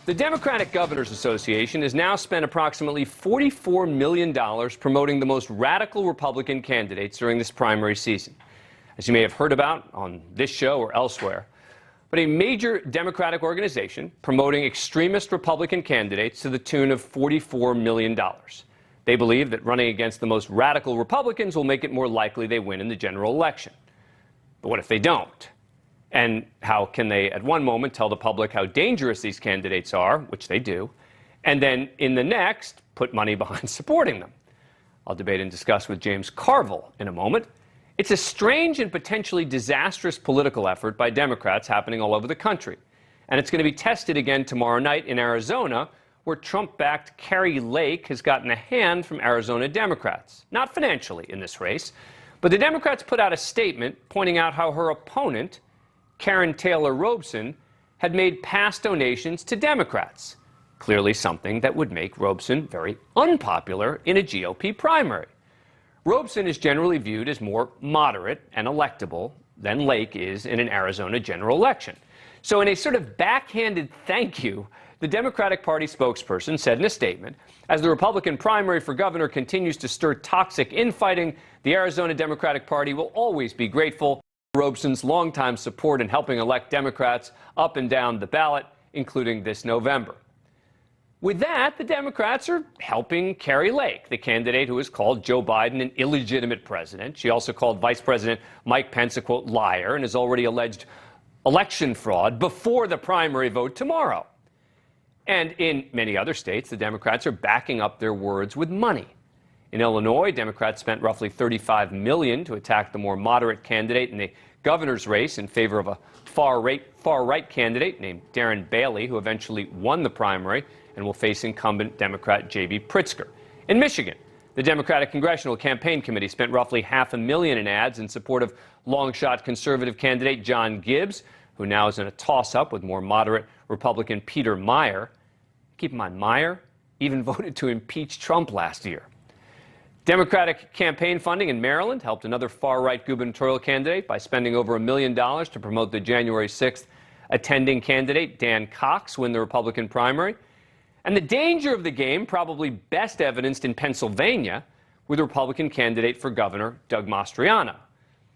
The Democratic Governors Association has now spent approximately $44 million promoting the most radical Republican candidates during this primary season, as you may have heard about on this show or elsewhere. But a major Democratic organization promoting extremist Republican candidates to the tune of $44 million. They believe that running against the most radical Republicans will make it more likely they win in the general election. But what if they don't? And how can they, at one moment, tell the public how dangerous these candidates are, which they do, and then in the next, put money behind supporting them? I'll debate and discuss with James Carville in a moment. It's a strange and potentially disastrous political effort by Democrats happening all over the country. And it's going to be tested again tomorrow night in Arizona, where Trump-backed Kari Lake has gotten a hand from Arizona Democrats. Not financially in this race, but the Democrats put out a statement pointing out how her opponent, Karen Taylor Robson, had made past donations to Democrats. Clearly something that would make Robson very unpopular in a GOP primary. Robson is generally viewed as more moderate and electable than Lake is in an Arizona general election. So in a sort of backhanded thank you, the Democratic Party spokesperson said in a statement, as the Republican primary for governor continues to stir toxic infighting, the Arizona Democratic Party will always be grateful for Robson's longtime support in helping elect Democrats up and down the ballot, including this November. With that, the Democrats are helping Kari Lake, the candidate who has called Joe Biden an illegitimate president. She also called Vice President Mike Pence a, quote, liar, and has already alleged election fraud before the primary vote tomorrow. And in many other states, the Democrats are backing up their words with money. In Illinois, Democrats spent roughly $35 million to attack the more moderate candidate in the governor's race in favor of a far-right candidate named Darren Bailey, who eventually won the primary and will face incumbent Democrat J.B. Pritzker. In Michigan, the Democratic Congressional Campaign Committee spent roughly $500,000 in ads in support of long-shot conservative candidate John Gibbs, who now is in a toss-up with more moderate Republican Peter Meijer. Keep in mind, Meijer even voted to impeach Trump last year. Democratic campaign funding in Maryland helped another far-right gubernatorial candidate by spending over $1 million to promote the January 6th attending candidate, Dan Cox, win the Republican primary. And the danger of the game, probably best evidenced in Pennsylvania, with Republican candidate for governor, Doug Mastriano.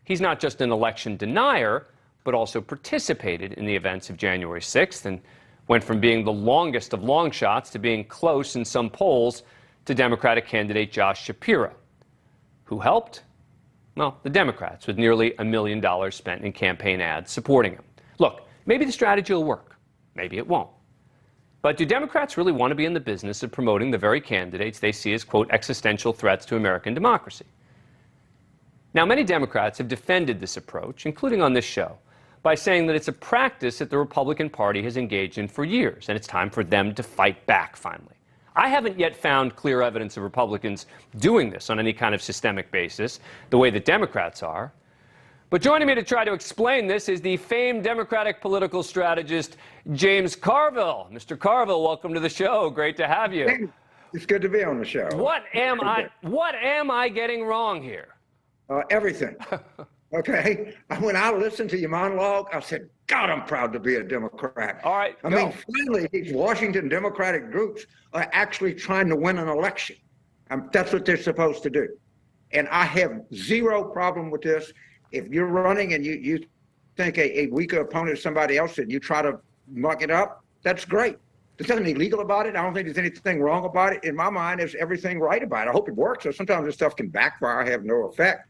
He's not just an election denier, but also participated in the events of January 6th and went from being the longest of long shots to being close in some polls to Democratic candidate Josh Shapiro. Who helped? Well, the Democrats, with nearly $1 million spent in campaign ads supporting him. Look, maybe the strategy will work. Maybe it won't. But do Democrats really want to be in the business of promoting the very candidates they see as, quote, existential threats to American democracy? Now, many Democrats have defended this approach, including on this show, by saying that it's a practice that the Republican Party has engaged in for years, and it's time for them to fight back, finally. I haven't yet found clear evidence of Republicans doing this on any kind of systemic basis, the way that Democrats are. But joining me to try to explain this is the famed Democratic political strategist, James Carville. Mr. Carville, welcome to the show. Great to have you. Hey, it's good to be on the show. What am I getting wrong here? Everything. Okay. When I listened to your monologue, I said, God, I'm proud to be a Democrat. All right. I mean, finally, these Washington Democratic groups are actually trying to win an election. That's what they're supposed to do. And I have zero problem with this. If you're running and you think a weaker opponent is somebody else and you try to muck it up, that's great. There's nothing illegal about it. I don't think there's anything wrong about it. In my mind, there's everything right about it. I hope it works. So sometimes this stuff can backfire, have no effect.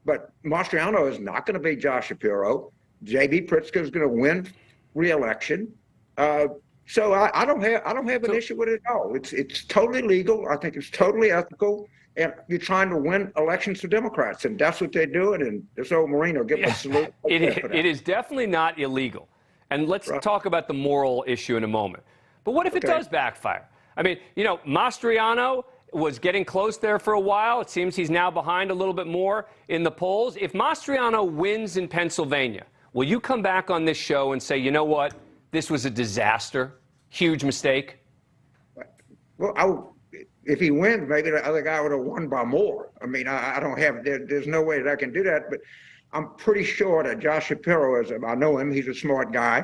But Mastriano is not going to be Josh Shapiro. J.B. Pritzker is going to win re-election. So I don't have an issue with it at all. It's totally legal. I think it's totally ethical. And you're trying to win elections for Democrats, and that's what they're doing. And this old Marine will give us a salute. It is definitely not illegal. And let's talk about the moral issue in a moment. But what if it does backfire? I mean, you know, Mastriano was getting close there for a while. It seems he's now behind a little bit more in the polls. If Mastriano wins in Pennsylvania, will you come back on this show and say, you know what, this was a disaster, huge mistake? Well, if he wins, maybe the other guy would have won by more. I mean, I don't have, there's no way that I can do that, but I'm pretty sure that Josh Shapiro I know him, he's a smart guy.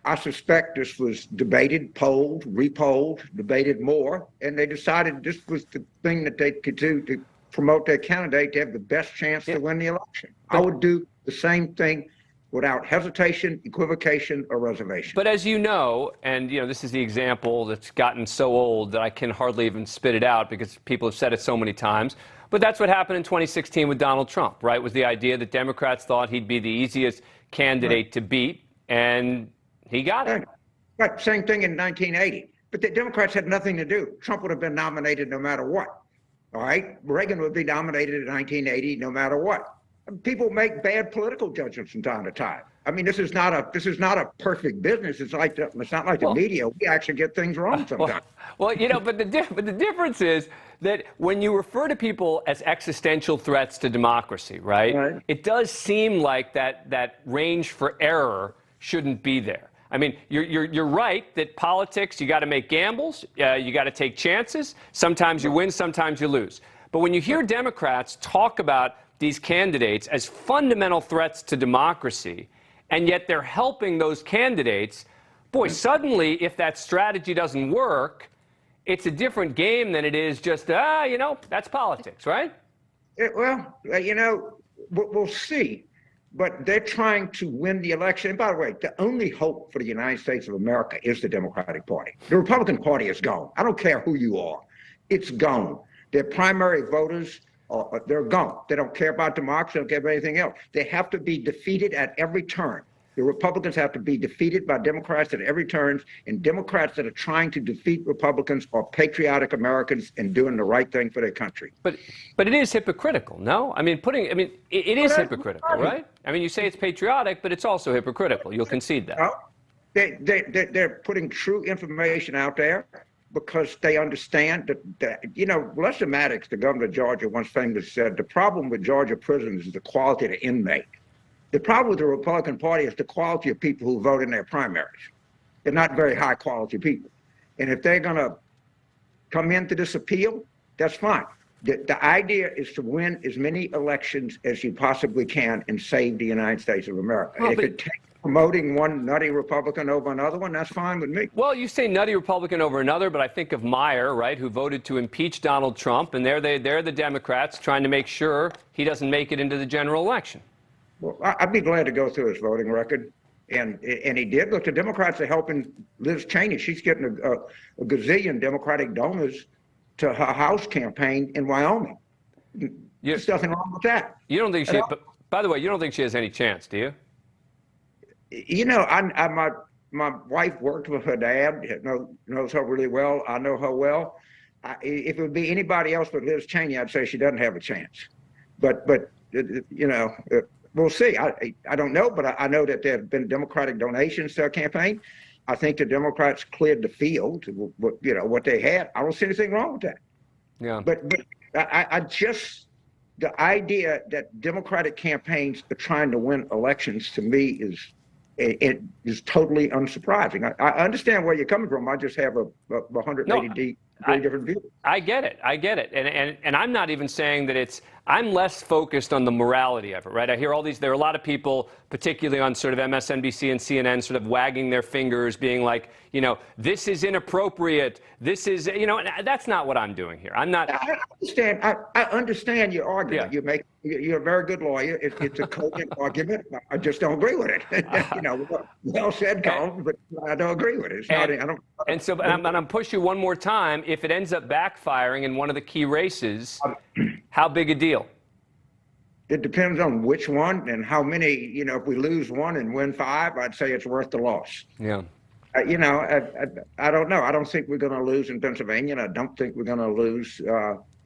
I suspect this was debated, polled, repolled, debated more, and they decided this was the thing that they could do to promote their candidate to have the best chance to win the election. I would do the same thing without hesitation, equivocation, or reservation. But as you know, and this is the example that's gotten so old that I can hardly even spit it out because people have said it so many times. But that's what happened in 2016 with Donald Trump, right? Was the idea that Democrats thought he'd be the easiest candidate to beat, and he got it. Right. Same thing in 1980. But the Democrats had nothing to do. Trump would have been nominated no matter what. All right? Reagan would be nominated in 1980 no matter what. People make bad political judgments from time to time. I mean, this is not a perfect business. It's not like the media. We actually get things wrong sometimes. But the difference is that when you refer to people as existential threats to democracy, right? It does seem like that range for error shouldn't be there. I mean, you're right that politics, you got to make gambles, you got to take chances. Sometimes you win, sometimes you lose. But when you hear Democrats talk about these candidates as fundamental threats to democracy, and yet they're helping those candidates, boy, suddenly if that strategy doesn't work, it's a different game than it is just, that's politics, right? Well, we'll see. But they're trying to win the election. And by the way, the only hope for the United States of America is the Democratic Party. The Republican Party is gone. I don't care who you are. It's gone. Their primary voters, they're gone. They don't care about democracy. They don't care about anything else. They have to be defeated at every turn. The Republicans have to be defeated by Democrats at every turn, and Democrats that are trying to defeat Republicans are patriotic Americans and doing the right thing for their country. But it is hypocritical, no? I mean, it is hypocritical, right? I mean, you say it's patriotic, but it's also hypocritical. You'll concede that. They're putting true information out there because they understand that Lester Maddox, the governor of Georgia, once famously said, the problem with Georgia prisons is the quality of the inmate. The problem with the Republican Party is the quality of people who vote in their primaries. They're not very high quality people. And if they're going to come into this appeal, that's fine. The idea is to win as many elections as you possibly can and save the United States of America. Well, if it takes promoting one nutty Republican over another one, that's fine with me. Well, you say nutty Republican over another, but I think of Meyer, right, who voted to impeach Donald Trump, and they're the Democrats trying to make sure he doesn't make it into the general election. Well, I'd be glad to go through his voting record, and he did. Look, the Democrats are helping Liz Cheney. She's getting a gazillion Democratic donors to her House campaign in Wyoming. There's nothing wrong with that. You don't think by the way, you don't think she has any chance, do you? My wife worked with her dad, knows her really well. I know her well. If it would be anybody else but Liz Cheney, I'd say she doesn't have a chance. But we'll see. I don't know, but I know that there have been Democratic donations to our campaign. I think the Democrats cleared the field to what they had. I don't see anything wrong with that. Yeah. But the idea that Democratic campaigns are trying to win elections to me is totally unsurprising. I understand where you're coming from. I just have a 180 different view. I get it. And I'm not even saying that I'm less focused on the morality of it, right? I hear there are a lot of people, particularly on sort of MSNBC and CNN, sort of wagging their fingers, being like, this is inappropriate. This is, that's not what I'm doing here. I'm not. I understand your argument. Yeah. You're a very good lawyer. It's a cogent argument. I just don't agree with it. Well said, Colin, but I don't agree with it. I'm going to push you one more time. If it ends up backfiring in one of the key races, how big a deal? It depends on which one and how many. If we lose one and win 5, I'd say it's worth the loss. Yeah. I don't know. I don't think we're going to lose in Pennsylvania, and I don't think we're going to lose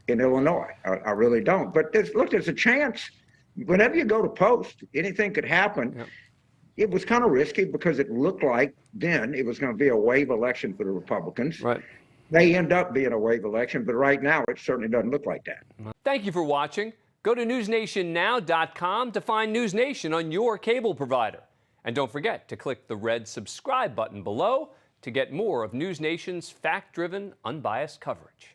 in Illinois. I really don't. But there's a chance. Whenever you go to post, anything could happen. Yep. It was kind of risky because it looked like then it was going to be a wave election for the Republicans. Right. They end up being a wave election, but right now it certainly doesn't look like that. Thank you for watching. Go to newsnationnow.com to find NewsNation on your cable provider. And don't forget to click the red subscribe button below to get more of NewsNation's fact-driven, unbiased coverage.